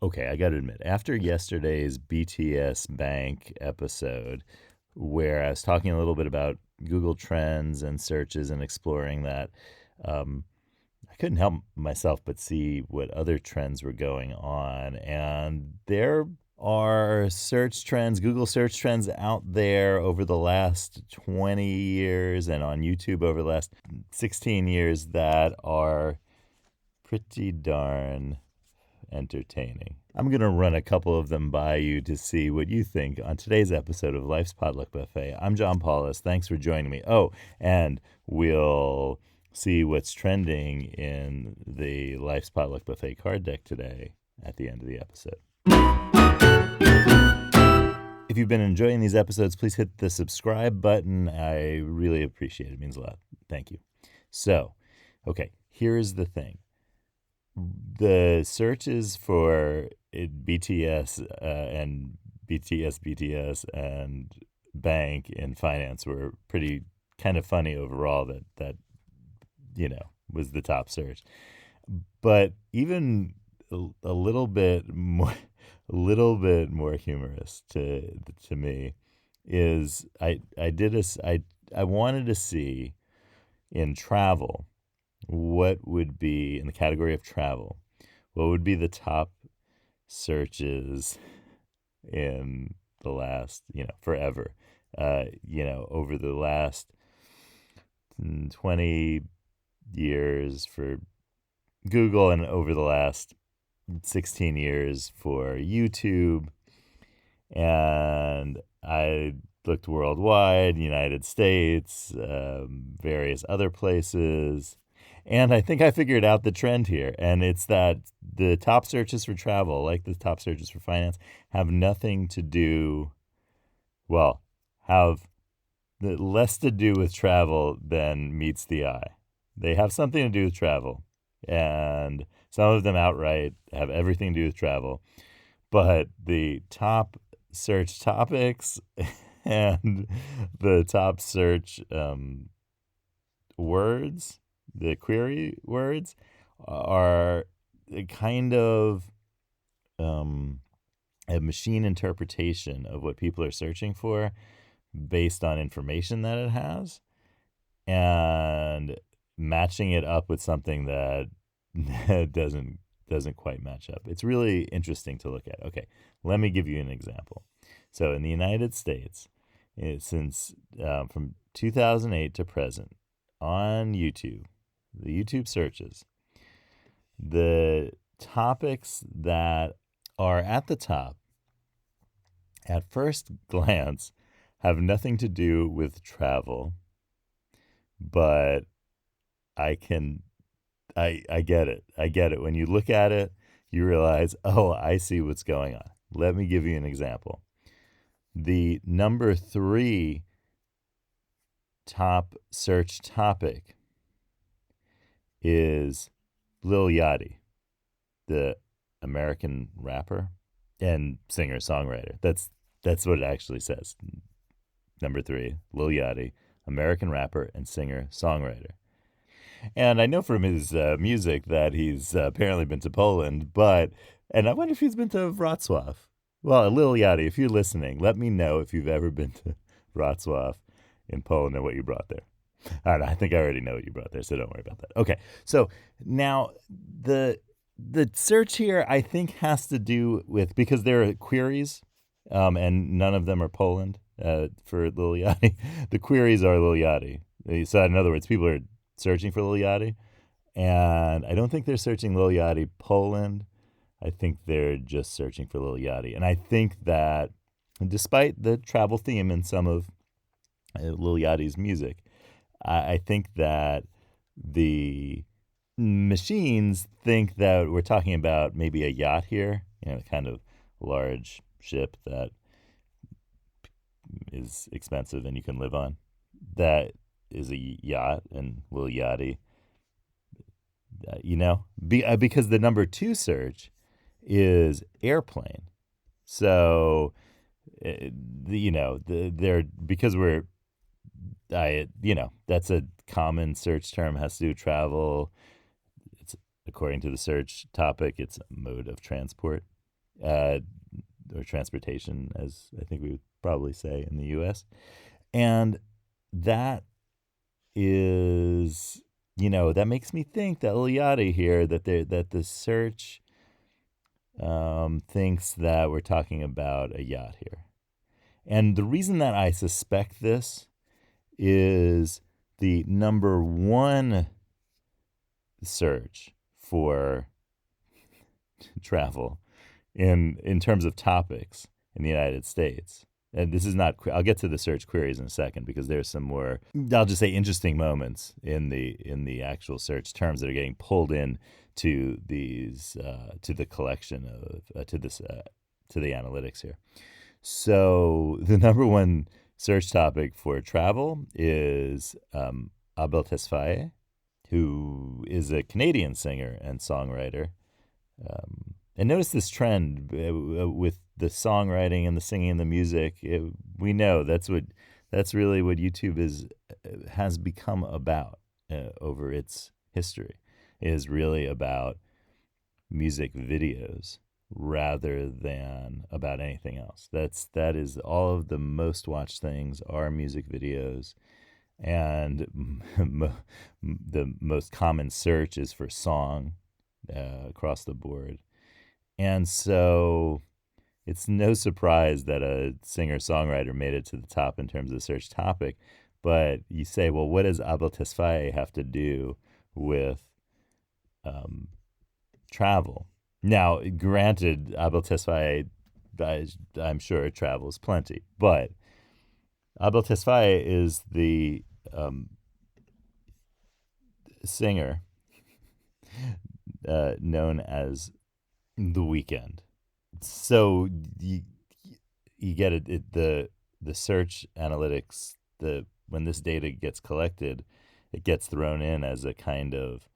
Okay, I got to admit, after yesterday's BTS Bank episode, where I was talking a little bit about Google Trends and searches and exploring that, um, I couldn't help myself but see what other trends were going on. And there are search trends, Google search trends out there over the last 20 years and on YouTube over the last 16 years that are pretty darn entertaining. I'm going to run a couple of them by you to see what you think on today's episode of Life's Potluck Buffet. I'm John Paulus. Thanks for joining me. Oh, and we'll see what's trending in the Life's Potluck Buffet card deck today at the end of the episode. If you've been enjoying these episodes, please hit the subscribe button. I really appreciate it. It means a lot. Thank you. So, okay, here's the thing. The searches for BTS and BTS and bank and finance were pretty kind of funny overall. That was the top search, but even a little bit more humorous to me is I wanted to see in travel what would be in the category of travel, what would be the top searches in the last, forever, over the last 20 years for Google and over the last 16 years for YouTube. And I looked worldwide, United States, various other places. And I think I figured out the trend here. And it's that the top searches for travel, like the top searches for finance, have nothing to do, have less to do with travel than meets the eye. They have something to do with travel. And some of them outright have everything to do with travel. But the top search topics and the top search words, the query words, are kind of a machine interpretation of what people are searching for based on information that it has and matching it up with something that doesn't quite match up. It's really interesting to look at. Okay, let me give you an example. So in the United States, since from 2008 to present, on YouTube, the YouTube searches, the topics that are at the top, at first glance, have nothing to do with travel, but I get it. I get it. When you look at it, you realize, oh, I see what's going on. Let me give you an example. The number 3 top search topic is Lil Yachty, the American rapper and singer-songwriter. That's what it actually says. Number 3, Lil Yachty, American rapper and singer-songwriter. And I know from his music that he's apparently been to Poland, and I wonder if he's been to Wrocław. Well, Lil Yachty, if you're listening, let me know if you've ever been to Wrocław in Poland and what you brought there. I don't know, I think I already know what you brought there, so don't worry about that. Okay, so now the search here I think has to do with, because there are queries, and none of them are Poland for Lil Yachty. The queries are Lil Yachty. So in other words, people are searching for Lil Yachty, and I don't think they're searching Lil Yachty Poland. I think they're just searching for Lil Yachty. And I think that despite the travel theme in some of Lil Yachty's music, I think that the machines think that we're talking about maybe a yacht here, kind of large ship that is expensive and you can live on. That is a yacht, and Lil Yachty, because the number 2 search is airplane. So, because that's a common search term, has to do with travel. It's according to the search topic, it's a mode of transport. uh, or transportation, as I think we would probably say in the U.S. And that is, that makes me think that Ilyadi here, that the search thinks that we're talking about a yacht here. And the reason that I suspect this is the number one search for travel in terms of topics in the United States. And this is not. I'll get to the search queries in a second because there's some more. I'll just say interesting moments in the actual search terms that are getting pulled in to these to the collection of to the analytics here. So the number one search topic for travel is Abel Tesfaye, who is a Canadian singer and songwriter. And notice this trend with the songwriting and the singing and the music. We know that's really what YouTube has become about over its history. It is really about music videos rather than about anything else. That is all of the most watched things are music videos, and the most common search is for song across the board. And so it's no surprise that a singer-songwriter made it to the top in terms of search topic. But you say, well, what does Abel Tesfaye have to do with travel? Now, granted, Abel Tesfaye, I'm sure, travels plenty. But Abel Tesfaye is the singer known as The Weeknd. So you get it, the search analytics, when this data gets collected, it gets thrown in as a kind of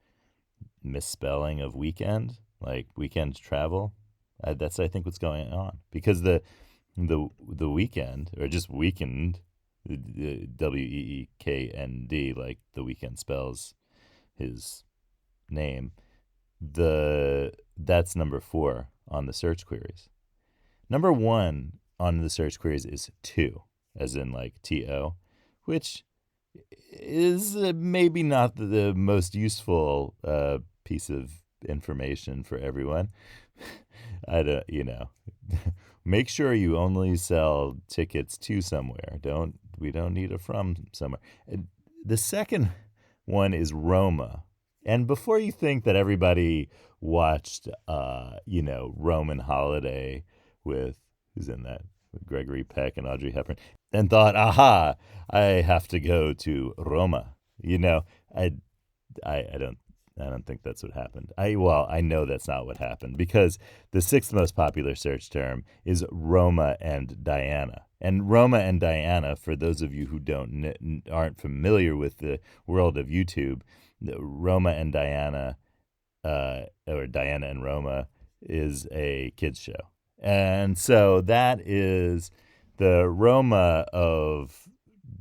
misspelling of weekend, like weekend travel. That's, I think, what's going on, because the weekend, or just weekend, WEEKND, like The Weeknd spells his name, that's number 4 on the search queries. Number 1 on the search queries is to, as in like TO, which is maybe not the most useful piece of information for everyone. I don't, make sure you only sell tickets to somewhere. We don't need a from somewhere. The second one is Roma. And before you think that everybody watched, Roman Holiday with, who's in that? With Gregory Peck and Audrey Hepburn, and thought, aha, I have to go to Roma. I don't think that's what happened. I know that's not what happened, because the 6th most popular search term is Roma and Diana. And Roma and Diana, for those of you who aren't familiar with the world of YouTube, Roma and Diana, or Diana and Roma, is a kids show. And so that is the Roma of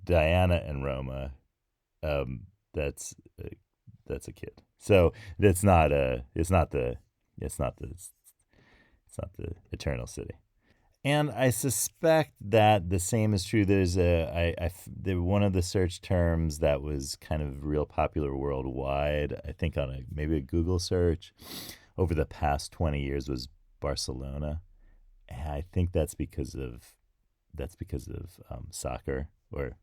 Diana and Roma. That's a kid. So it's not the Eternal City. And I suspect that the same is true. There's one of the search terms that was kind of real popular worldwide, I think on maybe a Google search over the past 20 years, was Barcelona. And I think that's because of soccer, or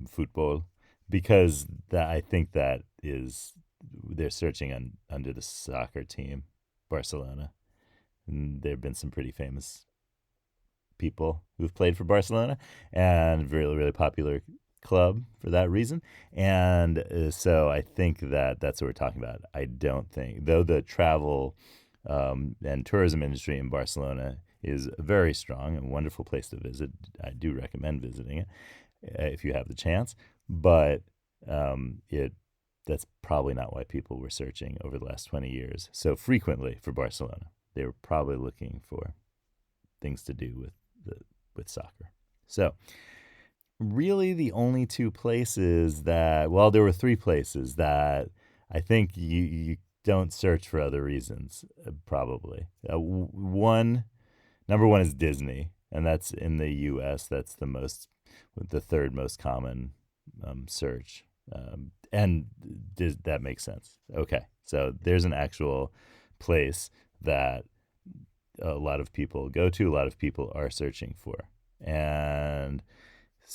football, because I think that is, they're searching under the soccer team, Barcelona. And there have been some pretty famous people who've played for Barcelona, and really, really popular club for that reason. And so I think that's what we're talking about. I don't think, though the travel and tourism industry in Barcelona is very strong, a wonderful place to visit. I do recommend visiting it if you have the chance. But that's probably not why people were searching over the last 20 years so frequently for Barcelona. They were probably looking for things to do with soccer. So really the only 2 places that, well, there were 3 places that I think you don't search for other reasons, probably. Number one is Disney, and that's in the U.S. That's the third most common search, and that makes sense. Okay, so there's an actual place that a lot of people go to, a lot of people are searching for, and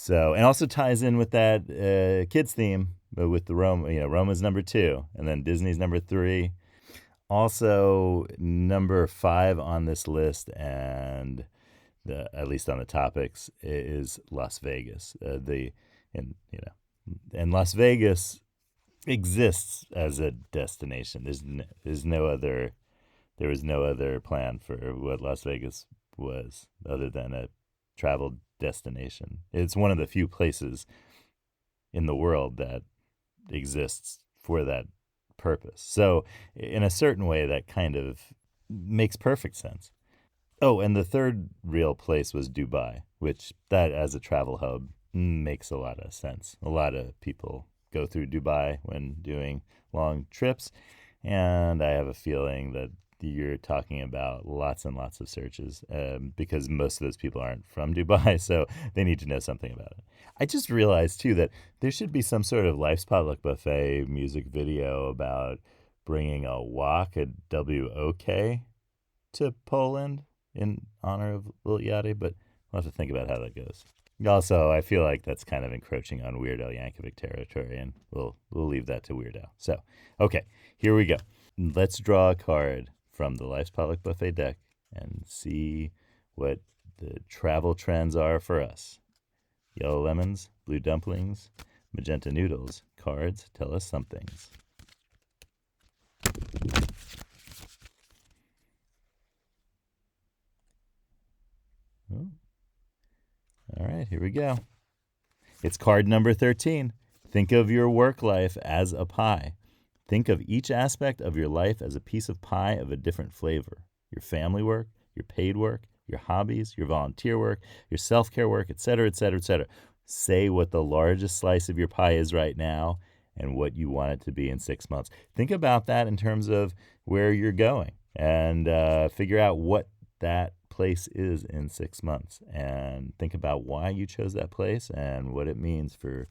also ties in with that kids theme, but with the Roma. Roma's number 2, and then Disney's number 3. Also, number 5 on this list, and at least on the topics, is Las Vegas. And Las Vegas exists as a destination. There was no other plan for what Las Vegas was other than a travel destination. It's one of the few places in the world that exists for that purpose. So in a certain way, that kind of makes perfect sense. Oh, and the third real place was Dubai, which that as a travel hub makes a lot of sense. A lot of people go through Dubai when doing long trips, and I have a feeling that you're talking about lots and lots of searches because most of those people aren't from Dubai, so they need to know something about it. I just realized, too, that there should be some sort of Life's Potluck Buffet music video about bringing a wok, a WOK, to Poland in honor of Lil Yachty, but we'll have to think about how that goes. Also, I feel like that's kind of encroaching on Weird Al Yankovic territory, and we'll leave that to Weird Al. So, okay, here we go. Let's draw a card from the Life's Potluck Buffet deck and see what the travel trends are for us. Yellow lemons, blue dumplings, magenta noodles. Cards tell us some things. Oh. All right, here we go. It's card number 13. Think of your work life as a pie. Think of each aspect of your life as a piece of pie of a different flavor. Your family work, your paid work, your hobbies, your volunteer work, your self-care work, etc., etc., etc. Say what the largest slice of your pie is right now and what you want it to be in 6 months. Think about that in terms of where you're going and figure out what that place is in 6 months, and think about why you chose that place and what it means for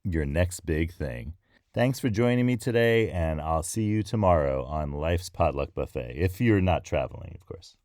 your next big thing. Thanks for joining me today, and I'll see you tomorrow on Life's Potluck Buffet, if you're not traveling, of course.